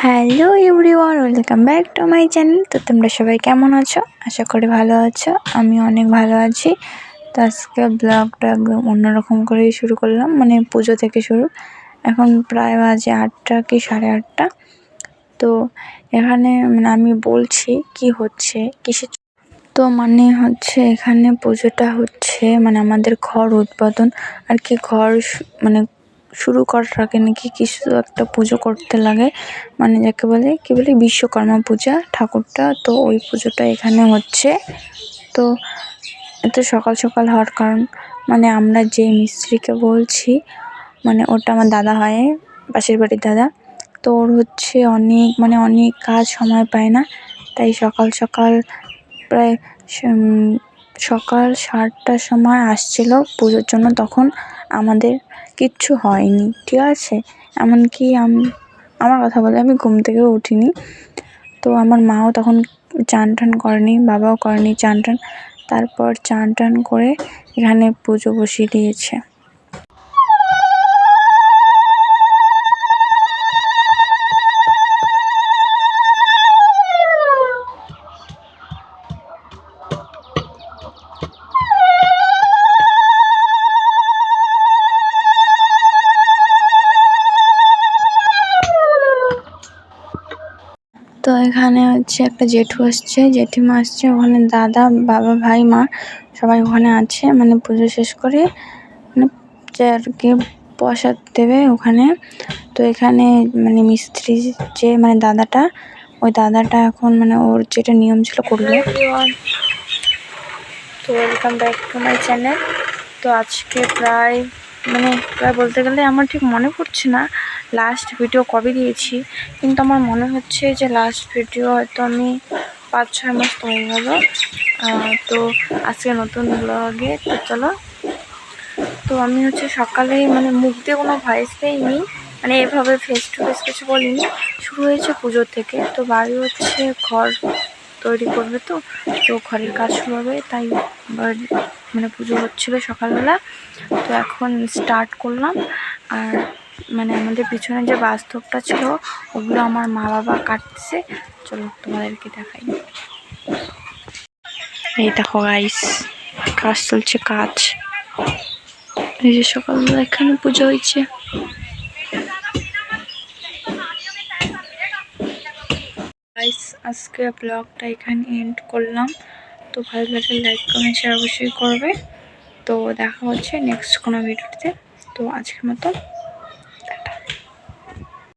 Hello everyone, welcome back to my channel. তো তোমরা সবাই কেমন আছো? আশা করি ভালো আছো। আমি অনেক ভালো আছি। তো আজকে ব্লগটা একদম অন্যরকম করেই শুরু করলাম, মানে পুজো থেকে শুরু। এখন প্রায় বাজে 8টা কি 8:30। তো এখানে মানে আমি বলছি কি হচ্ছে কিসের। তো মানে হচ্ছে এখানে পুজোটা হচ্ছে মানে আমাদের ঘর উদ্বোধন আর কি, ঘর মানে শুরু করার আগে নাকি কিছু একটা পুজো করতে লাগে, মানে যাকে বলে কি বলে বিশ্বকর্মা পূজা ঠাকুরটা। তো ওই পুজোটা এখানে হচ্ছে। তো এত সকাল সকাল হওয়ার কারণ মানে আমরা যে মিস্ত্রিকে বলছি, মানে ওটা আমার দাদা হয়, পাশের বাড়ির দাদা। তো ওর হচ্ছে অনেক কাজ, সময় পায় না, তাই সকাল সকাল প্রায় সকাল 7টার সময় আসছিল পুজোর জন্য। তখন আমাদের কিচ্ছু হয়নি, ঠিক আছে। এমনকি আমার কথা বলে আমি ঘুম থেকেও উঠিনি। তো আমার মাও তখন চান টান করেনি, বাবাও করেনি চান টান। তারপর চান টান করে এখানে পুজো বসিয়ে দিয়েছে। তো এখানে হচ্ছে একটা জেঠু আসছে, জেঠিমা আসছে, ওখানে দাদা, বাবা, ভাই, মা সবাই ওখানে আছে। মানে পুজো শেষ করে মানে আর কি প্রসাদ দেবে ওখানে। তো এখানে মানে মিস্ত্রি যে মানে দাদাটা, ওই দাদাটা এখন মানে ওর যেটা নিয়ম ছিল করলো। তো welcome back to my channel. তো আজকে প্রায় বলতে গেলে আমার ঠিক মনে পড়ছে না লাস্ট ভিডিও কবে দিয়েছি, কিন্তু আমার মনে হচ্ছে যে লাস্ট ভিডিও হয়তো আমি 5-6 মাস হয়ে গেল। তো আজকে নতুন ব্লগে তো চলো। তো আমি হচ্ছে সকালে মানে মুখ দিয়ে কোনো ভয়েস দেইনি, মানে এভাবে ফেস টু ফেস কিছু বলিনি। শুরু হয়েছে পুজোর থেকে। তো বাড়ি হচ্ছে ঘর তৈরি করবে, তো ঘরের কাজ শুরু হবে, তাই মানে পুজো হচ্ছিলো সকালবেলা। তো এখন স্টার্ট করলাম। আর মানে আমাদের পিছনে যে বাস্তবটা ছিল ওগুলো আমার মা বাবা কাটছে। চলো তোমাদেরকে দেখাই। এই দেখো গাইস, কাজ চলছে, কাজ। এই যে সকালবেলা এখানে পুজো হয়েছে। গাইস, আজকে ব্লগটা এখানে এন্ড করলাম। তো ভালো লাগলে লাইক, কমেন্ট, শেয়ার অবশ্যই করবে। তো দেখা হচ্ছে নেক্সট কোনো ভিডিওতে। তো আজকের মতো